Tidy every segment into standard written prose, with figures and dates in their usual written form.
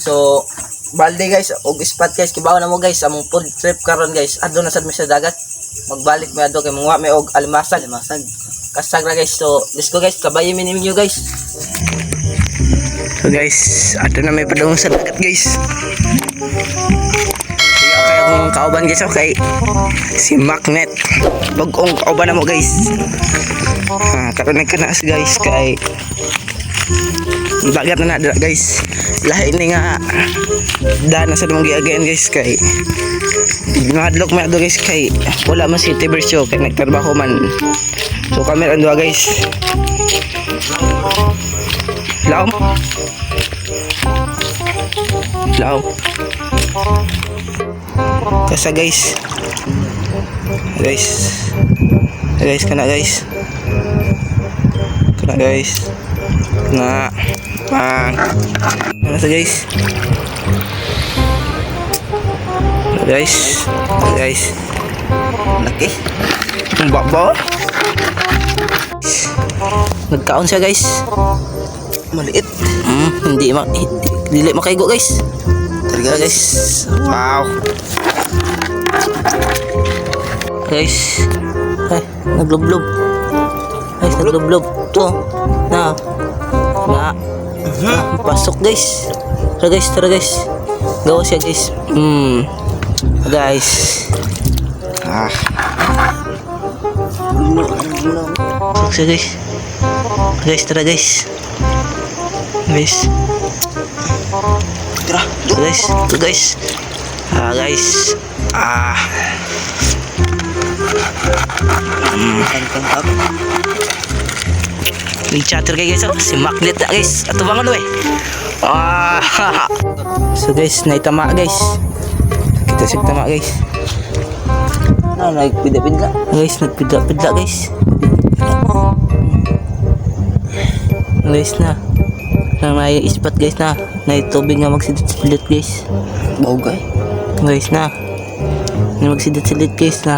So balde guys og spot guys kibaw na mo guys among food trip karon guys adto na sad mi sa dagat magbalik mi adto kay mga may og alimasag kasag ra guys. So let's go guys kabayo mi ninyo guys. So guys adto na may padung sa dagat guys. Kaya kayong kauban guys okay si Magnet bagong kauban na mo guys. Karon nagkanas guys kay dagat na na guys. Lahi ini nga dana sa mong giagayan guys kay ngadlok man do guys kay wala man si Tibersyo kay nagtrabaho man. So kami ando guys. Laom. Kasa guys. Kana guys. Nah, ano sa guys? Guys, laki. Ang baba. Nagkaon siya guys. Maliit. Dili makaigo guys. Talaga guys. Wow. Guys. Ay, naglublob. Tuh. Nah. Pasok guys. Tara guys. Gawa siya guys. Guys. Pasok siya guys. Tara guys. Guys. Chatter guys, si Magnet guys. Ato bangon we. So guys, naitama guys. Kita sig tama guys. Nagpida-pida. Guys, nagpida-pida guys. Guys na. Nang may spot guys na. May tubig nga magsidit-sidit guys. Bawgay. Guys na. Magsidit-sidit guys na.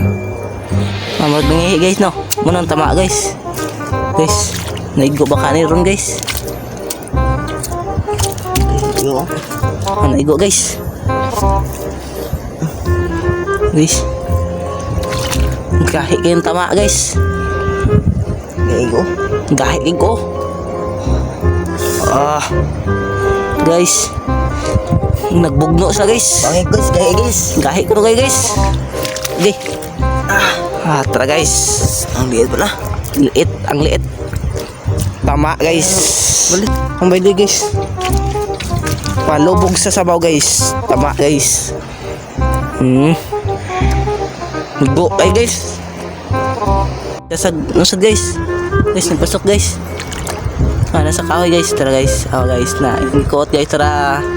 Magbangihi guys no. Munang tama guys. Guys. Naigo baka ni ron guys. Naigo guys. Gahi kayong tama guys. Gahi ko. Guys. Nagbugno sa guys. Gahi ko kayo guys. Okay. Tara guys. Ang liit. Tama guys. Ang baili guys. Palubog sa sabaw guys. Tama guys. Go ay guys. Nasad guys. Nagpasok guys. Nasa kahoy guys. Tara guys. Guys na. Ikot guys. Tara.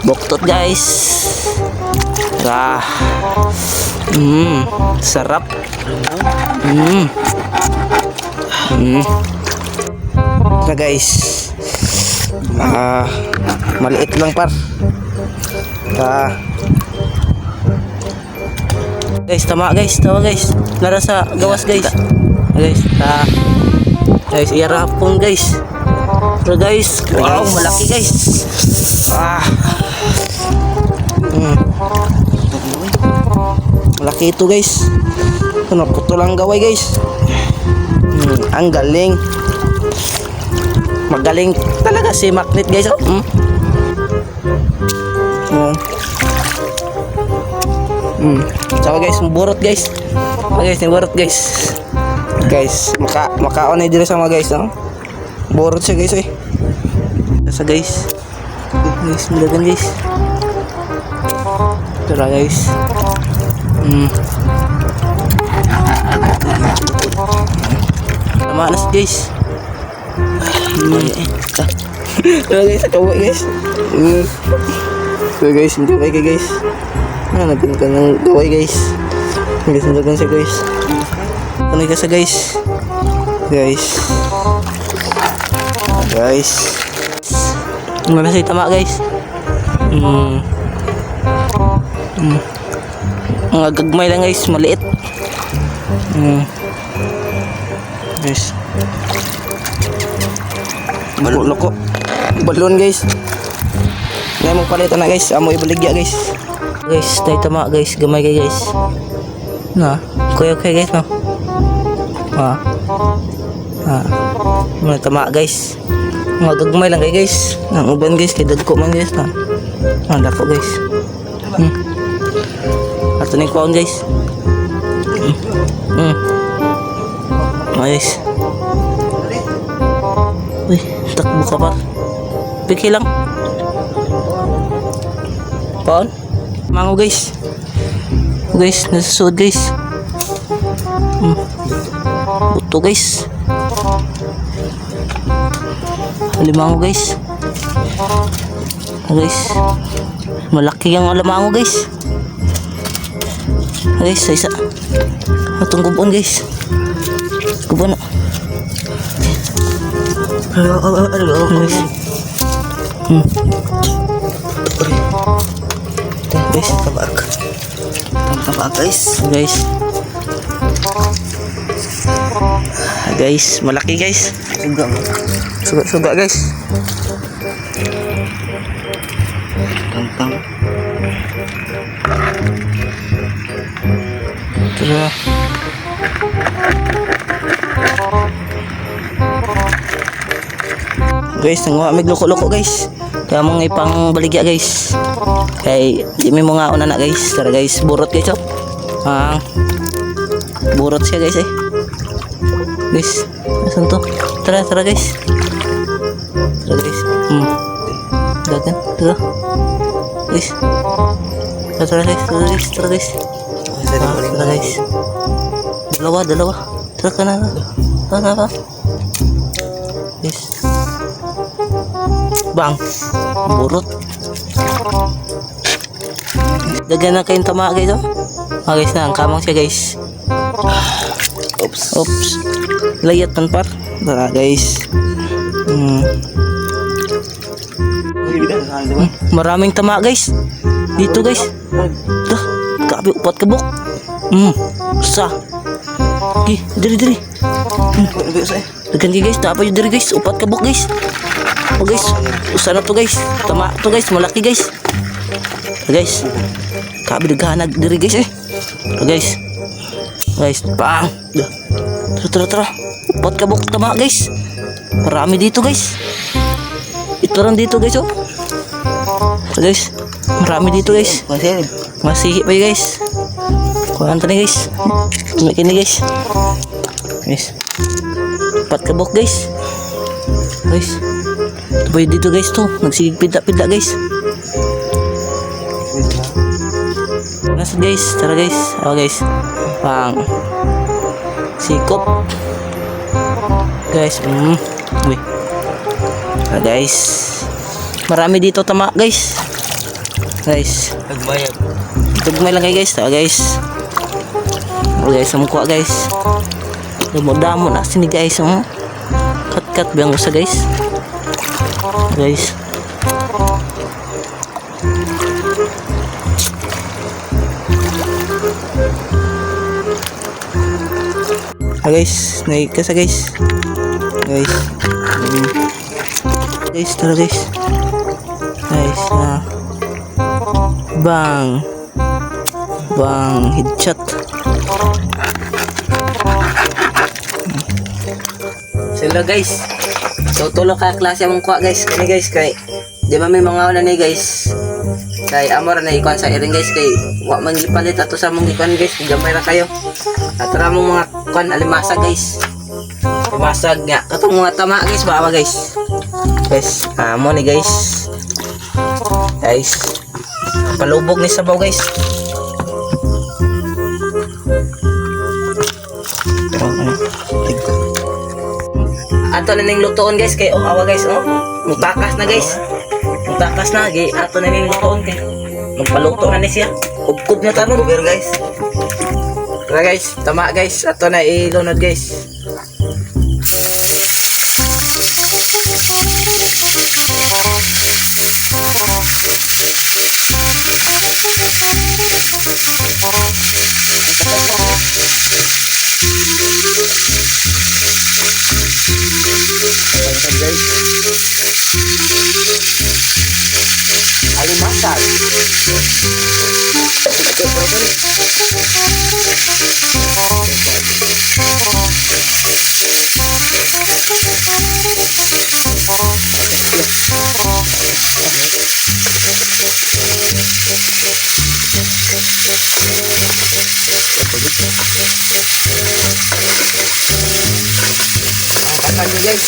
Buktot guys. Sarap. Tara guys. Maliit lang par. Guys, tama guys. Lara sa gawas guys. Guys, iarap kong guys. Tara guys. Wow, malaki guys. Malaki ito guys. Naputol ang gaway guys. Ang galing. Magaling talaga si Magnet guys. Saka guys, burot guys. Burot guys. Guys, makaon na dito sama guys, no? Burot siya guys eh. Sa guys. Guys, mulagan guys. Tara guys. Tama na guys. Tara guys, kawai guys. So guys, hindi kayo guys. Nagpinta ng gaway guys. Guys, nagpinta siya guys. Ano ka sa guys? Mana sih tama guys. Mga gagmay lang guys, maliit. Guys. Loko. Balon guys. Ngayon mong palitan na guys. Amo ibaligya guys. Guys, tayo tama guys. Gamay kayo guys. Na, kuya guys no. Mga tama guys. Mga gagmay lang kayo guys. Ang uban guys. Kaya dagko man guys na. Dako guys. Ato na yung kuwan guys. Guys. Uy, takbo ka pa. Piki lang. Paon? Mango guys. Guys, nasusunod guys. Buto guys. Alimango guys. Guys. Malaki ang alimango guys. Guys, isa. Atong gubon guys. Gubon na. Guys. Guys, kabar ka. Kabar guys. Guys. Guys, malaki guys. Suga guys. Tang. Tara. Guys, nang mig loko-loko guys. Kaya mong ipang baligya guys. Kay di may mga una na guys. Tara guys, burot guys oh. Burot siya guys eh. Guys, nasan to? Tara guys. Tara guys. Dagan, tara. Guys. Tara guys. Tara guys. Dalawa. Tara ka na. Tara. Guys. Bang. Burot. Dagan na kayong tama guys oh. Guys na, ang kamang siya guys. Oops. Layat tan par. Tara guys. Maraming tama guys. Dito guys. Dah, grabe upat kabuk. Sa. Diri. Dagan guys, dapat yung diri guys. Upat kabuk guys. Guys, usa na to guys. Tama to guys, malaki guys. Guys. Kabi daghanag diri guys eh. Guys. Bang. Tara. Upat kabuk tama guys. Marami dito guys. Ito rin dito guys oh. Guys, marami dito guys. Masih pa guys. Kuhaan tani guys. Kini guys. Guys. Upat kabuk guys. Guys. Tuboy dito guys to. Nagsigig pida guys. Nasa guys. Tara guys. Guys. Bang. Sikop. Guys. Uy. Guys. Marami dito tama guys. Guys. Tugmay lang kayo guys. Guys. Guys, samukwa guys. Damo na sini guys. Cut biang usa guys. Guys. Guys, naik ka sa guys. Guys. Guys, tara guys. Guys, bang headshot. Sila guys. So tulo ka klase mong kuha guys. Kani guys kay di ba may mga una ni guys. Kay amor na ikuan sa iring guys kay wa man gipalit ato sa mong ikuan guys. Gamay ra kayo. At tara mong mga kuan alimasa guys. Masag nga katong mga tama guys bawa guys. Guys, amo ni guys. Guys. Palubog ni sabaw guys. Ato na ning lutoon guys kay awa guys oh. Mutakas na guys. Mutakas na gi ato na ning lutoon kay magpaluto na ni siya. Ubkob na tanon guys. Tara guys, tama guys. Ato na ilunod guys. Guys. Alimasag. Angkatan nyo guys.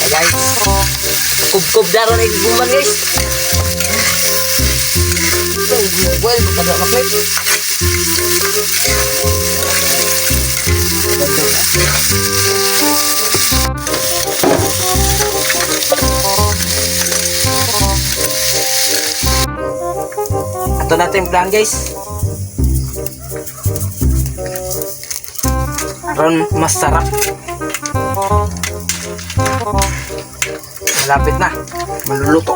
Ay guys, kub-kub daro na iguman guys. Well, magkada maklik. Ito natin plan guys. Aron mas sarap. Malapit na. Maluluto.